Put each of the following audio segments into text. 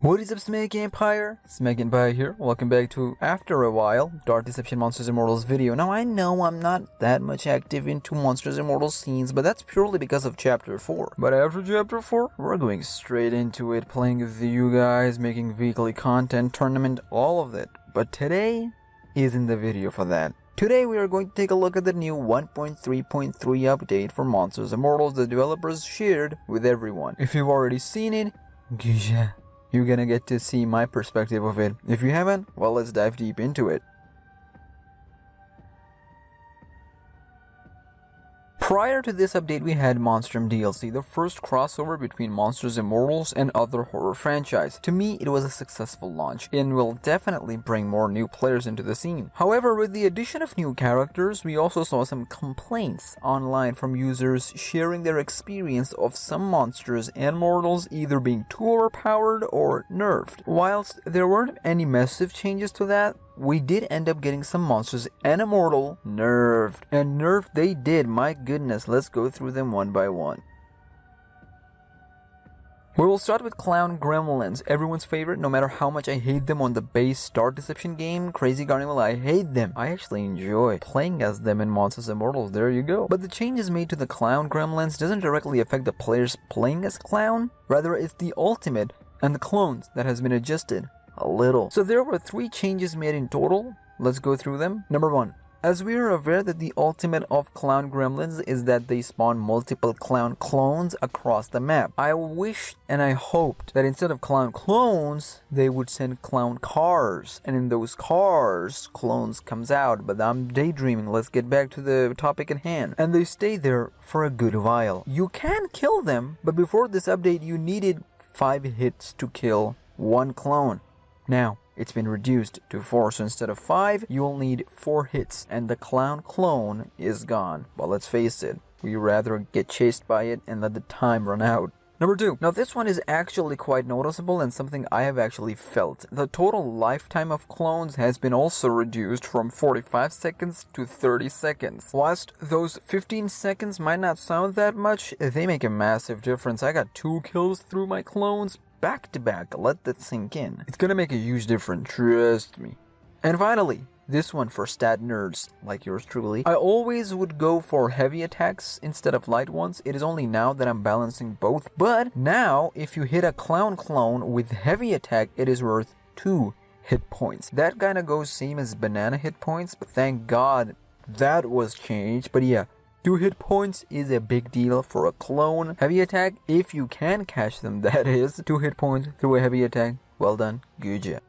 What is up, SmackNPie? SmackNPie here. Welcome back to After a While, Dark Deception Monsters Immortals video. Now I know I'm not that much active into Monsters Immortals scenes, but that's purely because of Chapter 4. But after Chapter 4, we're going straight into it, playing with you guys, making weekly content, tournament, all of it. But today isn't the video for that. Today we are going to take a look at the new 1.3.3 update for Monsters Immortals the developers shared with everyone. If you've already seen it, you're gonna get to see my perspective of it. If you haven't, well, let's dive deep into it. Prior to this update, we had Monstrum DLC, the first crossover between Monsters Immortals and other horror franchise. To me, it was a successful launch and will definitely bring more new players into the scene. However, with the addition of new characters, we also saw some complaints online from users sharing their experience of some monsters and mortals either being too overpowered or nerfed. Whilst there weren't any massive changes to that, we did end up getting some monsters and a mortal nerfed. And nerfed they did, my goodness, let's go through them one by one. We will start with Clown Gremlins, everyone's favorite, no matter how much I hate them on the base Dark Deception game, Crazy Carnival, I hate them. I actually enjoy playing as them in Monsters Immortals, there you go. But the changes made to the Clown Gremlins doesn't directly affect the players playing as Clown, rather it's the ultimate and the clones that has been adjusted a little. So there were 3 changes made in total. Let's go through them. Number 1. As we are aware that the ultimate of Clown Gremlins is that they spawn multiple clown clones across the map. I wished and I hoped that instead of clown clones, they would send clown cars. And in those cars, clones comes out. But I'm daydreaming. Let's get back to the topic at hand. And they stay there for a good while. You can kill them, but before this update, you needed 5 hits to kill 1 clone. Now, it's been reduced to 4, so instead of 5, you'll need 4 hits, and the clown clone is gone. But let's face it, we rather get chased by it and let the time run out. Number 2. Now this one is actually quite noticeable and something I have actually felt. The total lifetime of clones has been also reduced from 45 seconds to 30 seconds. Whilst those 15 seconds might not sound that much, they make a massive difference. I got 2 kills through my clones back to back. Let that sink in. It's gonna make a huge difference, trust me. And finally, this one for stat nerds like yours truly. I always would go for heavy attacks instead of light ones. It is only now that I'm balancing both. But now, if you hit a clown clone with heavy attack, it is worth 2 hit points. That kinda goes same as banana hit points, but thank God that was changed. But yeah, 2 hit points is a big deal for a clone. Heavy attack, if you can catch them, that is. 2 hit points through a heavy attack. Well done. Good job.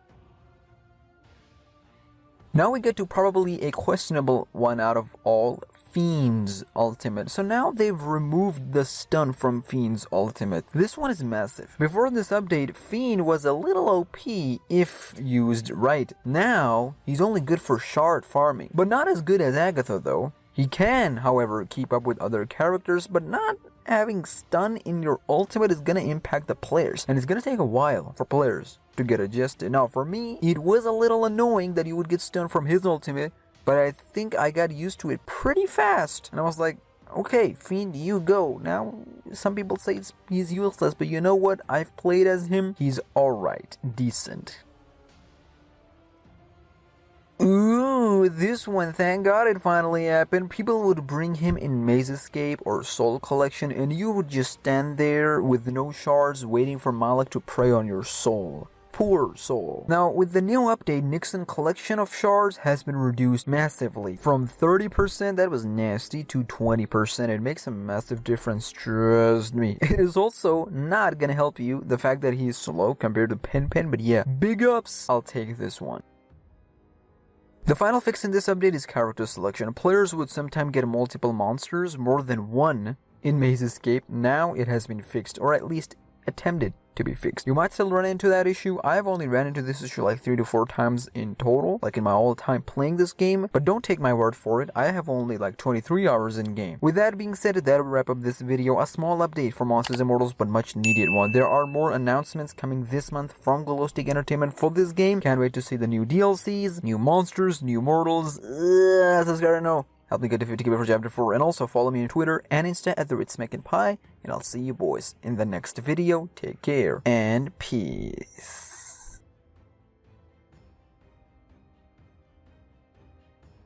Now we get to probably a questionable one out of all, Fiend's ultimate. So now they've removed the stun from Fiend's ultimate. This one is massive. Before this update, Fiend was a little OP if used right. Now, he's only good for shard farming, but not as good as Agatha though. He can, however, keep up with other characters, but not having stun in your ultimate is gonna impact the players, and it's gonna take a while for players to get adjusted. Now, for me, it was a little annoying that you would get stun from his ultimate, but I think I got used to it pretty fast, and I was like, okay, Fiend, you go. Now, some people say he's useless, but you know what? I've played as him. He's alright, decent. Ooh, this one, thank God it finally happened. People would bring him in Maze Escape or Soul Collection, and you would just stand there with no shards waiting for Malik to prey on your soul. Poor soul. Now, with the new update, Nikson collection of shards has been reduced massively. From 30%, that was nasty, to 20%. It makes a massive difference, trust me. It is also not gonna help you, the fact that he's slow compared to Pen, but yeah, big ups, I'll take this one. The final fix in this update is character selection. Players would sometimes get multiple monsters, more than 1, in Maze Escape. Now it has been fixed, or at least attempted to be fixed. You might still run into that issue. I've only ran into this issue like 3 to 4 times in total, like in my whole time playing this game, but don't take my word for it. I have only like 23 hours in game. With that being said, that'll wrap up this video. A small update for Monsters Immortals, but much needed one. There are more announcements coming this month from Glowstick Entertainment for this game. Can't wait to see the new DLCs, new monsters, new mortals. Subscribe to know. Help me get to 50k for chapter 4, and also follow me on Twitter and Insta at @SmackNPie, and I'll see you boys in the next video. Take care and peace.